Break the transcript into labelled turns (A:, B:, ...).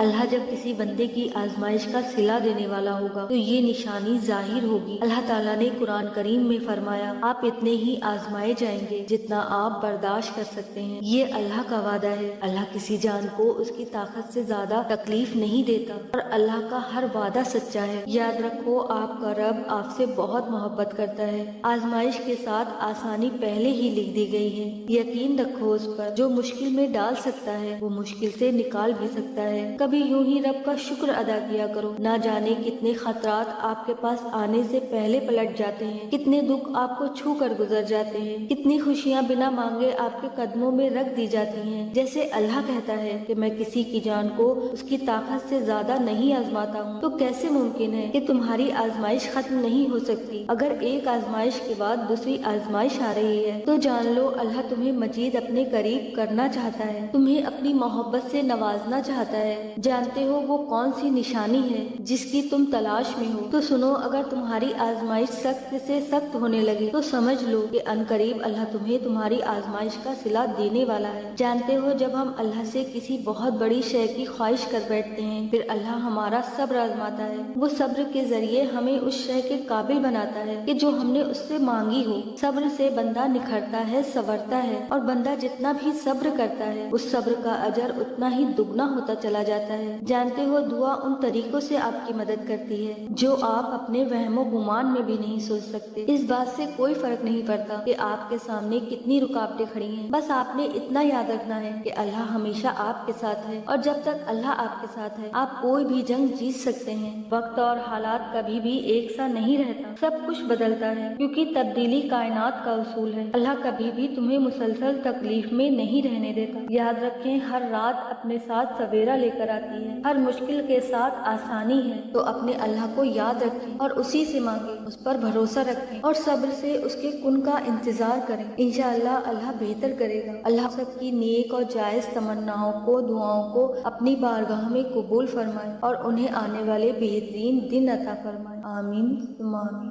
A: اللہ جب کسی بندے کی آزمائش کا صلہ دینے والا ہوگا تو یہ نشانی ظاہر ہوگی۔ اللہ تعالیٰ نے قرآن کریم میں فرمایا، آپ اتنے ہی آزمائے جائیں گے جتنا آپ برداشت کر سکتے ہیں۔ یہ اللہ کا وعدہ ہے۔ اللہ کسی جان کو اس کی طاقت سے زیادہ تکلیف نہیں دیتا اور اللہ کا ہر وعدہ سچا ہے۔ یاد رکھو، آپ کا رب آپ سے بہت محبت کرتا ہے۔ آزمائش کے ساتھ آسانی پہلے ہی لکھ دی گئی ہے۔ یقین رکھو اس پر، جو مشکل میں ڈال سکتا ہے وہ مشکل سے نکال بھی سکتا ہے۔ کبھی یوں ہی رب کا شکر ادا کیا کرو۔ نہ جانے کتنے خطرات آپ کے پاس آنے سے پہلے پلٹ جاتے ہیں، کتنے دکھ آپ کو چھو کر گزر جاتے ہیں، کتنی خوشیاں بنا مانگے آپ کے قدموں میں رکھ دی جاتی ہیں۔ جیسے اللہ کہتا ہے کہ میں کسی کی جان کو اس کی طاقت سے زیادہ نہیں آزماتا ہوں، تو کیسے ممکن ہے کہ تمہاری آزمائش ختم نہیں ہو سکتی؟ اگر ایک آزمائش کے بعد دوسری آزمائش آ رہی ہے تو جان لو اللہ تمہیں مزید اپنے قریب کرنا چاہتا ہے، تمہیں اپنی محبت سے نوازنا چاہتا ہے۔ جانتے ہو وہ کون سی نشانی ہے جس کی تم تلاش میں ہو؟ تو سنو، اگر تمہاری آزمائش سخت سے سخت ہونے لگے تو سمجھ لو کہ عنقریب اللہ تمہیں تمہاری آزمائش کا صلہ دینے والا ہے۔ جانتے ہو، جب ہم اللہ سے کسی بہت بڑی شے کی خواہش کر بیٹھتے ہیں پھر اللہ ہمارا صبر آزماتا ہے۔ وہ صبر کے ذریعے ہمیں اس شے کے قابل بناتا ہے کہ جو ہم نے اس سے مانگی ہو۔ صبر سے بندہ نکھرتا ہے، سنورتا ہے، اور بندہ جتنا بھی صبر کرتا ہے اس صبر کا اجر اتنا ہی دگنا ہوتا چلا جاتا ہے۔ جانتے ہو، دعا ان طریقوں سے آپ کی مدد کرتی ہے جو آپ اپنے وہم و گمان میں بھی نہیں سوچ سکتے۔ اس بات سے کوئی فرق نہیں پڑتا کہ آپ کے سامنے کتنی رکاوٹیں کھڑی ہیں، بس آپ نے اتنا یاد رکھنا ہے کہ اللہ ہمیشہ آپ کے ساتھ ہے، اور جب تک اللہ آپ کے ساتھ ہے آپ کوئی بھی جنگ جیت سکتے ہیں۔ وقت اور حالات کبھی بھی ایک سا نہیں رہتا، سب کچھ بدلتا ہے کیونکہ تبدیلی کائنات کا اصول ہے۔ اللہ کبھی بھی تمہیں مسلسل تکلیف میں نہیں رہنے دیتا۔ یاد رکھیں، ہر رات اپنے ساتھ سویرا لے کر آتی ہے، ہر مشکل کے ساتھ آسانی ہے۔ تو اپنے اللہ کو یاد رکھیں اور اسی سے مانگیں، اس پر بھروسہ رکھیں اور صبر سے اس کے کن کا انتظار کریں۔ انشاءاللہ اللہ بہتر کرے گا۔ اللہ سب کی نیک اور جائز تمناؤں کو، دعاؤں کو اپنی بارگاہ میں قبول فرمائے اور انہیں آنے والے بہترین دن عطا فرمائے۔ آمین ثم آمین۔